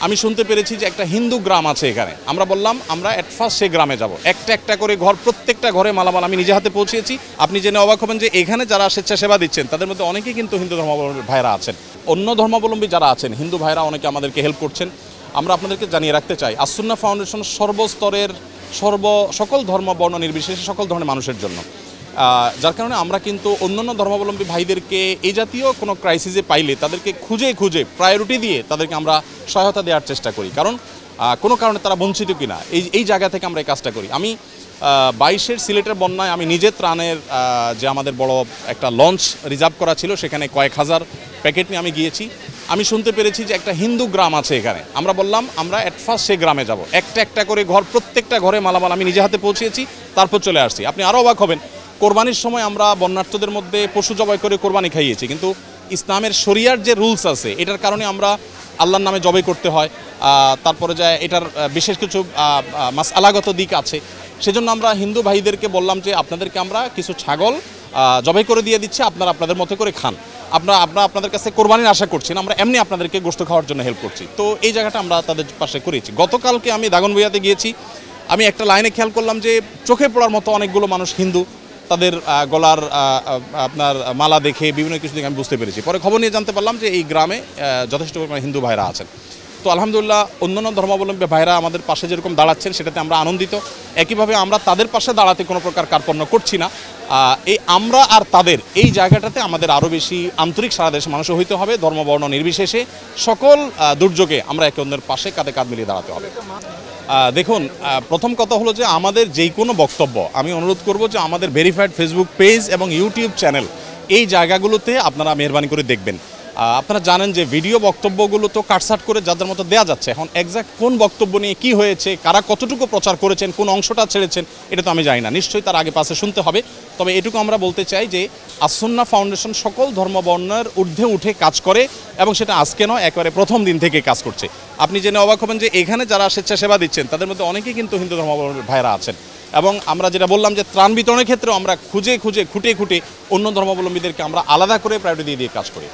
আমি শুনতে পেরেছি যে একটা হিন্দু গ্রাম আছে এখানে। আমরা বললাম আমরা এট ফার্স্ট সেই গ্রামে যাব, একটা একটা করে ঘর, প্রত্যেকটা ঘরে মালামাল আমি নিজে হাতে পৌঁছেছি। আপনি জেনে অবাক হবেন যে এখানে যারা স্বেচ্ছাসেবা দিচ্ছেন তাদের মধ্যে অনেকেই কিন্তু হিন্দু ধর্মাবলম্বী ভাইরা আছেন। অন্য ধর্মাবলম্বী যারা আছেন হিন্দু ভাইরা অনেকে আমাদেরকে হেল্প করছেন। আমরা আপনাদেরকে জানিয়ে রাখতে চাই আসুন্নাহ ফাউন্ডেশন সর্বস্তরের সকল ধর্ম বর্ণ নির্বিশেষে সকল ধরনের মানুষের জন্য, যার কারণে আমরা কিন্তু অন্যান্য ধর্মাবলম্বী ভাইদেরকে এই জাতীয় কোনো ক্রাইসিসে পাইলে তাদেরকে খুঁজে খুঁজে প্রায়োরিটি দিয়ে তাদেরকে আমরা সহায়তা দেওয়ার চেষ্টা করি, কারণ কোনো কারণে তারা বঞ্চিত কিনা এই জায়গা থেকে আমরা এই কাজটা করি। আমি 22-এর সিলেটের বন্যায় আমি নিজে ত্রাণের যে আমাদের বড় একটা লঞ্চ রিজার্ভ করা ছিল সেখানে কয়েক হাজার প্যাকেট নিয়ে আমি গিয়েছি। আমি শুনতে পেরেছি যে একটা হিন্দু গ্রাম আছে এখানে। আমরা বললাম আমরা এট ফার্স্ট সেই গ্রামে যাব, একটা একটা করে ঘর, প্রত্যেকটা ঘরে মালামাল আমি নিজে হাতে পৌঁছেছি, তারপর চলে আসছি। আপনি আরও অবাক হবেন, কোরবানির সময় আমরা বন্যার্থদের মধ্যে পশু জবাই করে কোরবানি খাইয়েছি, কিন্তু ইসলামের শরিয়ার যে রুলস আছে এটার কারণে আমরা আল্লাহর নামে জবাই করতে হয়। তারপরে যায় এটার বিশেষ কিছু মাসআলাগত দিক আছে, সেজন্য আমরা হিন্দু ভাইদেরকে বললাম যে আপনাদেরকে আমরা কিছু ছাগল জবাই করে দিয়ে দিচ্ছি, আপনারা আপনাদের মতো করে খান। আপনাদের কাছে কোরবানির আশা করছি না, আমরা এমনি আপনাদেরকে গোশত খাওয়ার জন্য হেল্প করছি। তো এই জায়গাটা আমরা তাদের পাশে করেছি। গতকালকে আমি দাগনভূঞাতে গিয়েছি, আমি একটা লাইনে খেয়াল করলাম যে চোখে পড়ার মতো অনেকগুলো মানুষ হিন্দু, তাদের গলার আপনার মালা দেখে বিভিন্ন কিছু দেখে আমি বুঝতে পেরেছি। পরে খবর নিয়ে জানতে পারলাম যে এই গ্রামে যথেষ্ট পরিমাণে হিন্দু ভাইরা আছেন। তো আলহামদুলিল্লাহ অন্যান্য ধর্মাবলম্বী ভাইরা আমাদের পাশে যেরকম দাঁড়াচ্ছেন সেটাতে আমরা আনন্দিত। একইভাবে আমরা তাদের পাশে দাঁড়াতে কোনো প্রকার কার্পণ্য করছি না। এই আমরা আর তাদের এই জায়গাটাতে আমাদের আরও বেশি আন্তরিক সারা দেশের মানুষ হইতে হবে, ধর্মবর্ণ নির্বিশেষে সকল দুর্যোগে আমরা একে অন্যের পাশে কাঁধে কাঁধ মিলিয়ে দাঁড়াতে হবে। দেখুন, প্রথম কথা হলো যে আমাদের যেই কোনো বক্তব্য আমি অনুরোধ করব যে আমাদের ভেরিফাইড ফেসবুক পেজ এবং ইউটিউব চ্যানেল এই জায়গাগুলোতে আপনারা মেহরবানি করে দেখবেন। আপনারা জানেন যে ভিডিও বক্তব্যগুলো তো কাটসাট করে যাদের মতো দেওয়া যাচ্ছে, এখন এক্স্যাক্ট কোন বক্তব্য নিয়ে কি হয়েছে, কারা কতটুকু প্রচার করেছেন, কোন অংশটা ছেড়েছেন, এটা তো আমি জানি না, নিশ্চয়ই তার আগে পাশে শুনতে হবে। তবে এটুকু আমরা বলতে চাই যে আসুন্নাহ ফাউন্ডেশন সকল ধর্মবর্ণের ঊর্ধ্বে উঠে কাজ করে এবং সেটা আজকে নয়, একেবারে প্রথম দিন থেকে কাজ করছে। আপনি জেনে অবাক হবেন যে এখানে যারা স্বেচ্ছাসেবা দিচ্ছেন তাদের মধ্যে অনেকেই কিন্তু হিন্দু ধর্মাবলম্বী ভাইরা আছেন, এবং আমরা যেটা বললাম যে ত্রাণ বিতরণের ক্ষেত্রেও আমরা খুঁটে খুঁটে অন্য ধর্মাবলম্বীদেরকে আমরা আলাদা করে প্রায়োরিটি দিয়ে কাজ করি।